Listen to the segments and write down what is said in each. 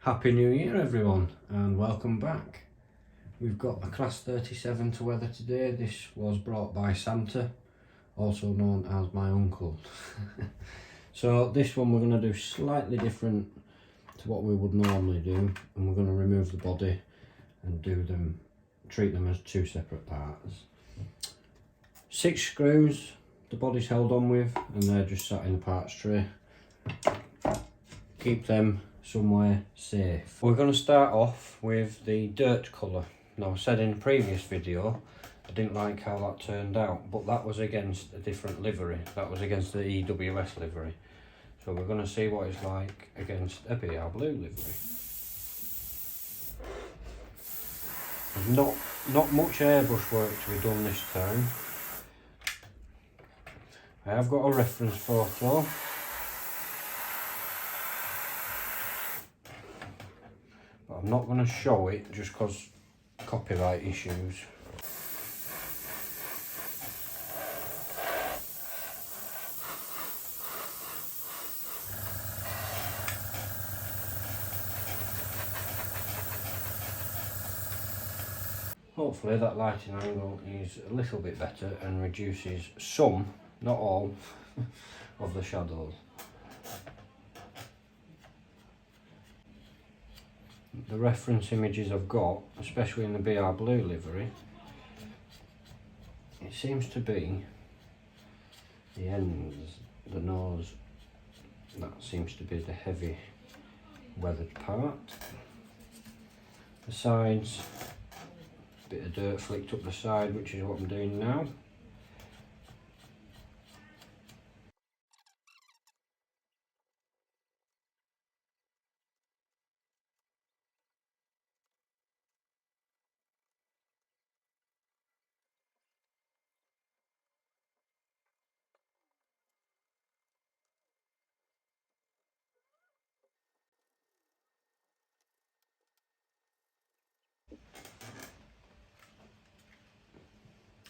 Happy New Year everyone and welcome back. We've got a Class 37 to weather today. This was brought by Santa, also known as my uncle. So this one we're going to do slightly different to what we would normally do, and we're going to remove the body and treat them as two separate parts. 6 screws the body's held on with, and they're just sat in the parts tray. Keep them somewhere safe. We're going to start off with the dirt colour. Now, I said in a previous video I didn't like how that turned out, but that was against a different livery. That was against the EWS livery. So we're going to see what it's like against a BR Blue livery. There's not much airbrush work to be done this time. I have got a reference photo. But I'm not going to show it just because copyright issues. Hopefully that lighting angle is a little bit better and reduces some, not all, of the shadows. The reference images I've got, especially in the BR Blue livery, it seems to be the ends, the nose, that seems to be the heavy weathered part. The sides, a bit of dirt flicked up the side, which is what I'm doing now.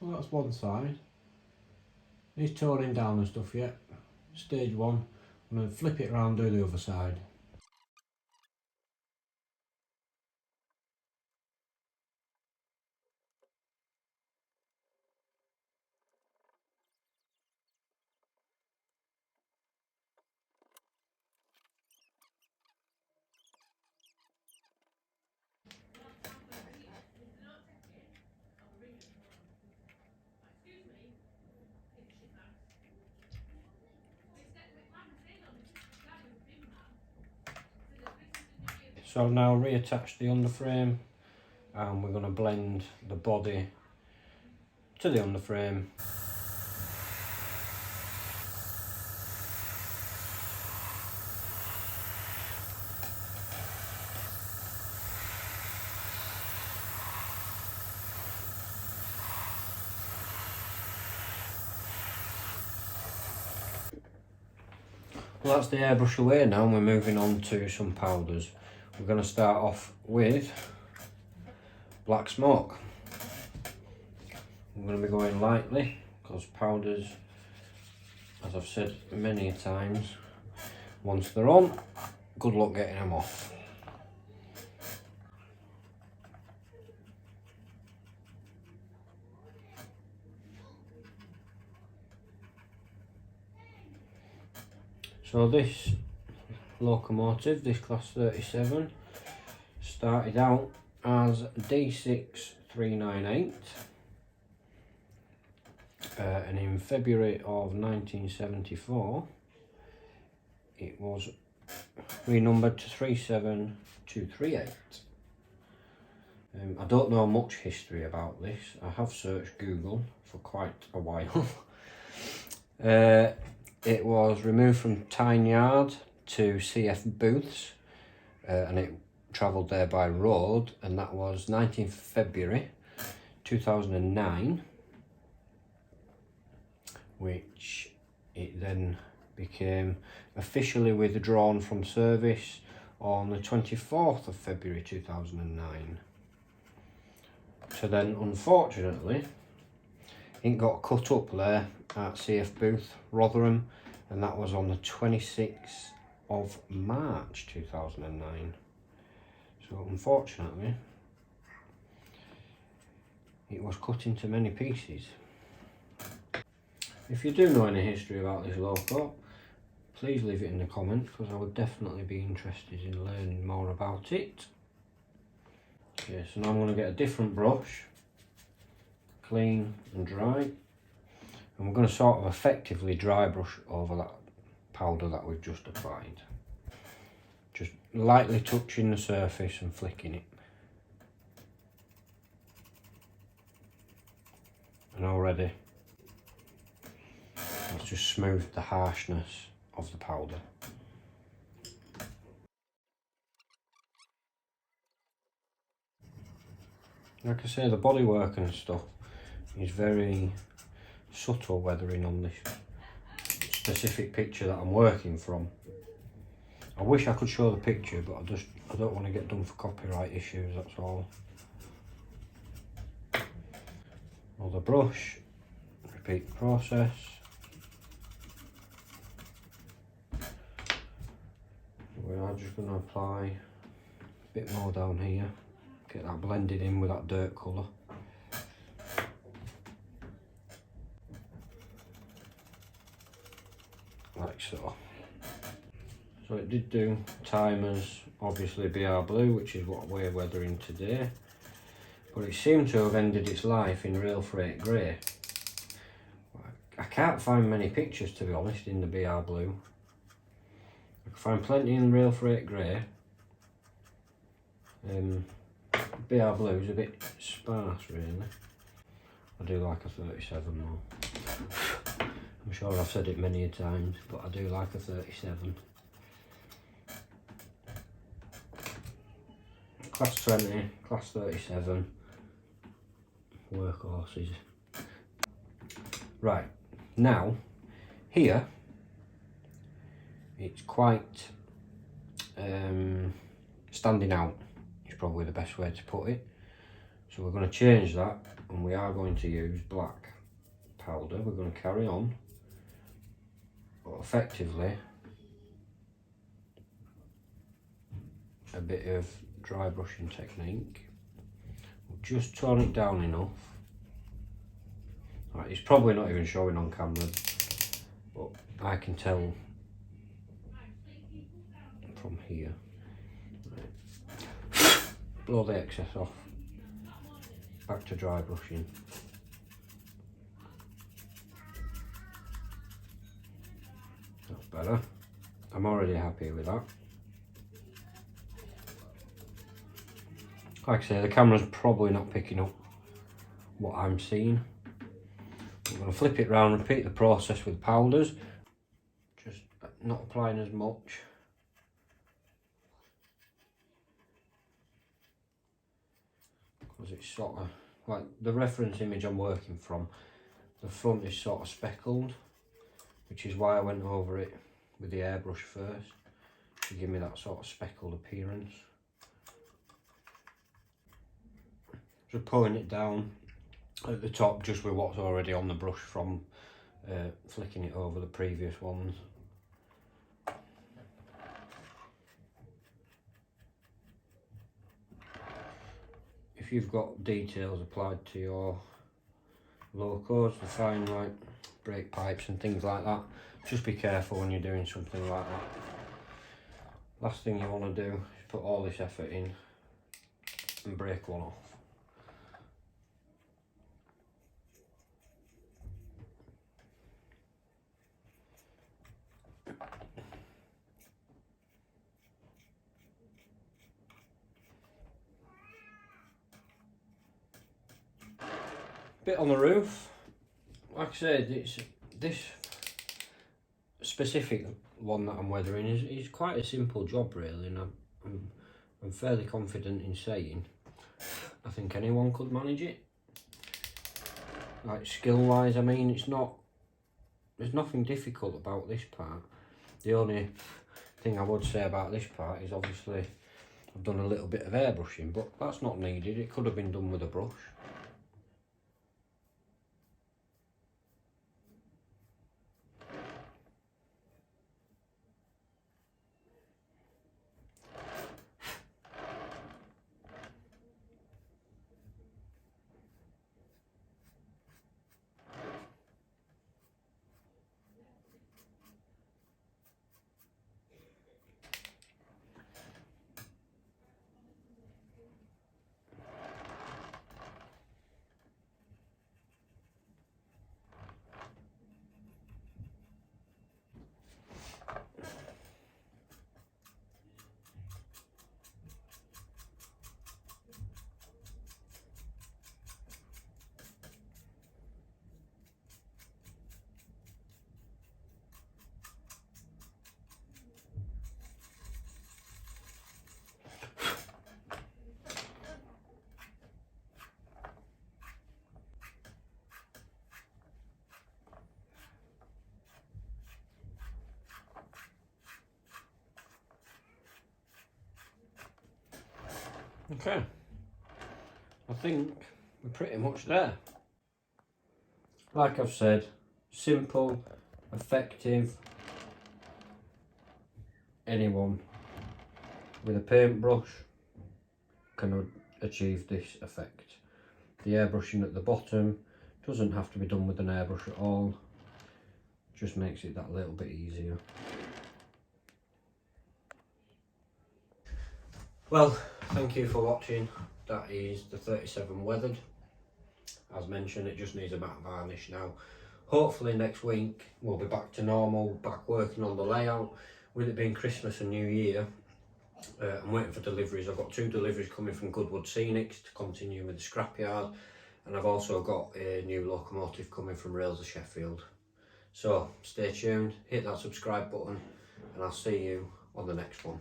Well, that's one side. He's toning down and stuff yet. Stage 1. I'm going to flip it around, do the other side. So I've now reattached the underframe, and we're going to blend the body to the underframe. Well, that's the airbrush away now, and we're moving on to some powders. We're going to start off with black smoke. I'm going to be going lightly because powders, as I've said many times, once they're on, good luck getting them off. So this Locomotive, this Class 37, started out as D6398, and in February of 1974 it was renumbered to 37238. I don't know much history about this. I have searched Google for quite a while. It was removed from Tyne Yard to CF Booths, and it travelled there by road, and that was 19th February 2009, which it then became officially withdrawn from service on the 24th of February 2009. So then, unfortunately, it got cut up there at CF Booth, Rotherham, and that was on the 26th of March 2009. So unfortunately it was cut into many pieces. If you do know any history about this loco, please leave it in the comments, because I would definitely be interested in learning more about it. Okay, so now I'm going to get a different brush, clean and dry, and we're going to sort of effectively dry brush over that powder that we've just applied. Just lightly touching the surface and flicking it. And already it's just smoothed the harshness of the powder. Like I say, the bodywork and stuff is very subtle weathering on this specific picture that I'm working from. I wish I could show the picture, but I don't want to get done for copyright issues, that's all. Another brush, repeat the process. We are just going to apply a bit more down here, get that blended in with that dirt colour. Like so. So it did do timers, obviously BR blue, which is what we're weathering today, but it seemed to have ended its life in real freight grey. I can't find many pictures, to be honest, in the BR blue. I can find plenty in real freight grey. BR blue is a bit sparse, really. I do like a 37 though. I'm sure I've said it many a times, but I do like a 37. Class 20, class 37, workhorses. Right, now, here, it's quite standing out, is probably the best way to put it. So we're going to change that, and we are going to use black powder. We're going to carry on, but effectively, a bit of dry brushing technique. We'll just tone it down enough. Right, it's probably not even showing on camera, but I can tell from here. Right. Blow the excess off. Back to dry brushing. That's better. I'm already happy with that. Like I say, the camera's probably not picking up what I'm seeing. I'm going to flip it round, repeat the process with powders. Just not applying as much. Because it's sort of, like the reference image I'm working from, the front is sort of speckled, which is why I went over it with the airbrush first, to give me that sort of speckled appearance. Just pulling it down at the top just with what's already on the brush from flicking it over the previous ones. If you've got details applied to your locos, the fine like brake pipes and things like that, just be careful when you're doing something like that. Last thing you want to do is put all this effort in and break one off. Bit on the roof. Like I said, it's this specific one that I'm weathering is quite a simple job really, and I'm fairly confident in saying I think anyone could manage it. Like skill wise, I mean, there's nothing difficult about this part. The only thing I would say about this part is obviously I've done a little bit of airbrushing, but that's not needed. It could have been done with a brush. Okay, I think we're pretty much there. Like I've said, simple, effective. Anyone with a paintbrush can achieve this effect. The airbrushing at the bottom doesn't have to be done with an airbrush at all, just makes it that little bit easier. Well, thank you for watching. That is the 37 weathered. As mentioned, it just needs a matte varnish now. Hopefully next week we'll be back to normal, back working on the layout. With it being Christmas and New Year, I'm waiting for deliveries. I've got 2 deliveries coming from Goodwood Scenics to continue with the scrapyard, and I've also got a new locomotive coming from Rails of Sheffield. So stay tuned, hit that subscribe button, and I'll see you on the next one.